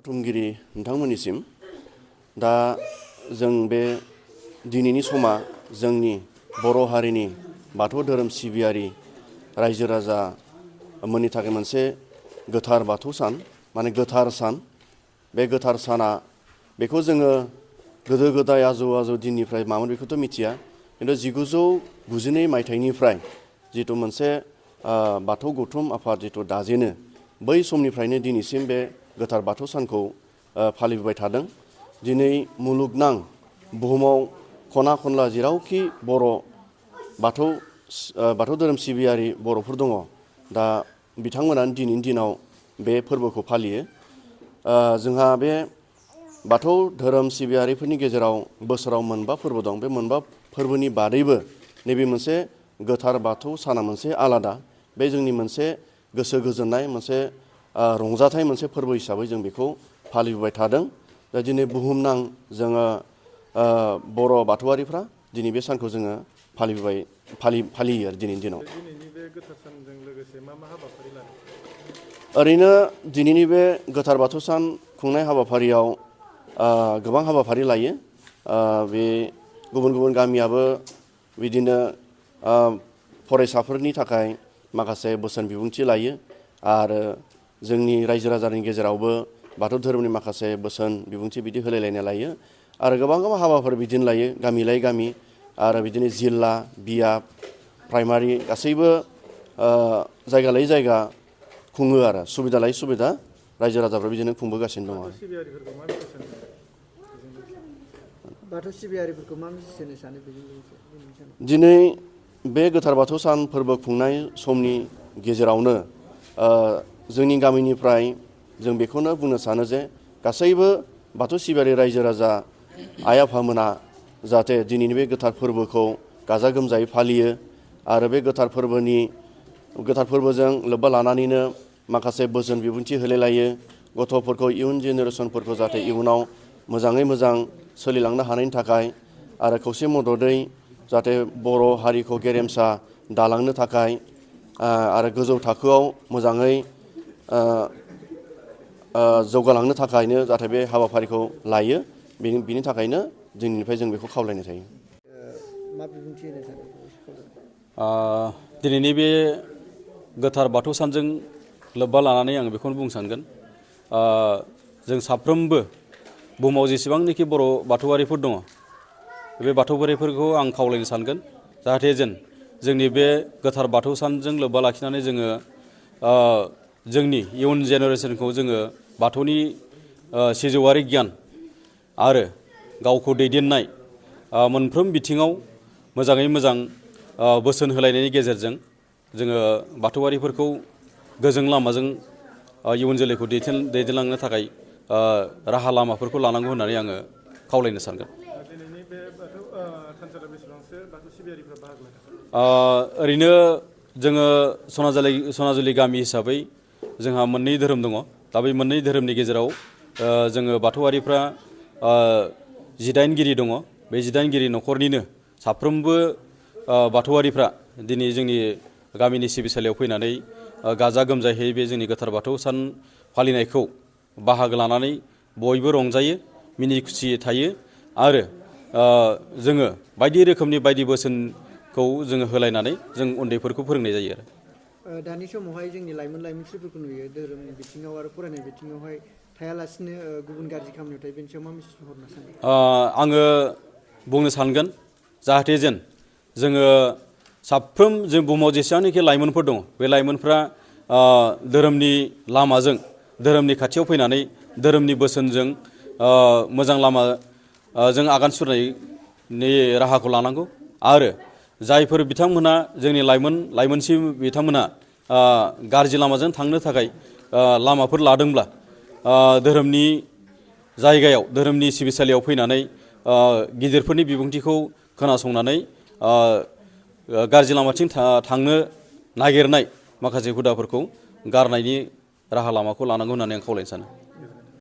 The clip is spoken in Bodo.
बुथुमगिरि नोंथांमोननिसिम दा जों बे दिनैनि समा जोंनि बर' हारिनि बाथौ धोरोम सिबियारि रायजो राजा मोननि थाखाय मोनसे गोथार बाथौ सान माने गोथार सान बे गोथार साना बेखौ जोङो गोदो गोदाय आजौ दिननिफ्राय मामोन बेखौथ' मिथिया खिन्थु 1992 मायथाइनिफ्राय जितु मोनसे बाथौ गौथुम आफाद जितु दाजेनो बै समनिफ्रायनो दिनैसिम बे गोथार बाथौ सानखौ फालिबोबाय थादों। दिनै मुलुगनां बुहुमाव खना खनला जेरावखि बर' बाथौ धोरोम सिबियारि बर'फोर दङ दा बिथांमोनानो दिनैनि दिनाव बे फोरबोखौ फालियो। जोंहा बे बाथौ धोरोम सिबियारिफोरनि गेजेराव बोसोराव मोनबा फोरबो दं। बे मोनबा फोरबोनि बादैबो नैबे मोनसे गोथार बाथौ साना मोनसे आलादा बे जोंनि मोनसे गोसो गोजोननाय मोनसे रंजाथाइ मोनसे फोरबो हिसाबै जों बेखौ फालिबोबाय थादों। दा दिनै बुहुमनां जोङो बर' बाथौआरिफ्रा दिनै बे सानखौ जोङो फालियो आरो दिनैनि दिनाव। दिनैनि बे गोथार सानजों लोगोसे मा हाबाफारि लादों? ओरैनो दिनैनि बे गोथार बाथौ सान खुंनाय हाबाफारियाव गोबां हाबाफारि लायो। बे गुबुन गुबुन गामियाबो बिदिनो फरायसाफोरनि थाखाय माखासे बोसोन बिबुंथि लायो आरो जोंनि रायजो राजानि गेजेरावबो बाथौ धोरोमनि माखासे बोसोन बिबुंथि बिदि होलायलायना लायो आरो गोबां हाबाफारि बिदिनो लायो गामि लायै गामि आरो बिदिनो जिल्ला बियाब प्राइमारि गासैबो जायगा लायै जायगा खुङो आरो सुबिदा लायै सुबिदा रायजो राजाफ्रा बिदिनो खुंबोगासिनो दङ। बाथौ सिबियारिफोरखौ मा मेसेज होनो सानो बेजों लोगोसे? दिनै बे गोथार बाथौ सान फोरबो खुंनाय समनि गेजेरावनो जोंनि गामिनिफ्राय जों बेखौनो बुंनो सानो जे गासैबो बाथौ सिबियारि रायजो राजा आइ आफामोना जाहाथे दिनैनि बे गोथार फोरबोखौ गाजा गोमजायै फालियो आरो बे गोथार फोरबोजों लोब्बा लानानैनो माखासे बोसोन बिबुंथि होलायलायो गथ'फोरखौ इयुन जेनेरेसनफोरखौ जाहाथे इयुनाव मोजाङै मोजां सोलिलांनो हानायनि थाखाय आरो खौसे मददै जाहाथे बर' हारिखौ गेरेमसा दालांनो थाखाय आरो गोजौ थाखोआव मोजाङै जौगालांनो थाखायनो जाहाथे बे हाबाफारिखौ लायो बिनि थाखायनो दिनैनिफ्राय जों बेखौ खावलायनाय जायो। मा बिबुंथि होनो सानो? दिनैनि बे गोथार बाथौ सानजों लोब्बा लानानै आं बेखौनो बुंनो सानगोन जों साफ्रोमबो बुहुमाव जेसेबांनाखि बर' बाथौआरिफोर दङ बे बाथौआरिफोरखौ आं खावलायनो सानगोन जाहाथे जोंनि बे गोथार बाथौ सानजों लोब्बा लाखिनानै जोङो जोंनि इयुन जेनेरेसनखौ जोङो बाथौनि सिजौआरि गियान आरो गावखौ दैदेननाय मोनफ्रोम बिथिङाव मोजाङै मोजां बोसोन होलायनायनि गेजेरजों जोङो बाथौआरिफोरखौ गोजों लामाजों इयुन जोलैखौ दैदेनलांनो थाखाय राहा लामाफोरखौ लानांगौ होननानै आङो खावलायनो सानगोन। दिनैनि बे बाथौ थानसालियाव बेसेबांसो बाथौ सिबियारिफ्रा बाहागो लादों? ओरैनो जोङो सनाजुलि गामि हिसाबै जोंहा मोननै धोरोम दङ। दा बे मोननै धोरोमनि गेजेराव जोङो बाथौआरिफ्रा 19 गिरि दङ। बे 19 गिरि न'खरनिनो साफ्रोमबो बाथौआरिफ्रा दिनै जोंनि गामिनि सिबिसालियाव फैनानै गाजा गोमजायै बे जोंनि गोथार बाथौ सान फालिनायखौ बाहागो लानानै बयबो रंजायो मिनि खुसि थायो आरो जोङो बायदि रोखोमनि बायदि बोसोनखौ जोङो होलायनानै जों उन्दैफोरखौ फोरोंनाय जायो आरो। दानि समावहाय जोंनि लाइमोनस्रिफोरखौ नुयो धोरोमनि बिथिङाव आरो फरायनाय बिथिङावहाय थायालासिनो गुबुन गाज्रि खामानियाव थायो बेनि सायाव मा मेसेज हरनो सानो? आङो बुंनो सानगोन जाहाथे जोङो साफ्रोम जों बुहुमाव जेसेबांनाखि लाइमोनफोर दङ बे लाइमोनफ्रा धोरोमनि लामाजों धोरोमनि खाथियाव फैनानै धोरोमनि बोसोनजों मोजां लामाजों आगान सुरनायनि राहाखौ लानांगौ आरो जायफोर बिथांमोना जोंनि लाइमोनसि बिथांमोना गाज्रि लामाजों थांनो थाखाय लामाफोर लादोंब्ला धोरोमनि जायगायाव धोरोमनि सिबिसालियाव फैनानै गिदिरफोरनि बिबुंथिखौ खोनासंनानै गाज्रि लामाथिं थांनो नागिरनाय माखासे हुदाफोरखौ गारनायनि राहा लामाखौ लानांगौ होननानै आं खावलायनो सानो।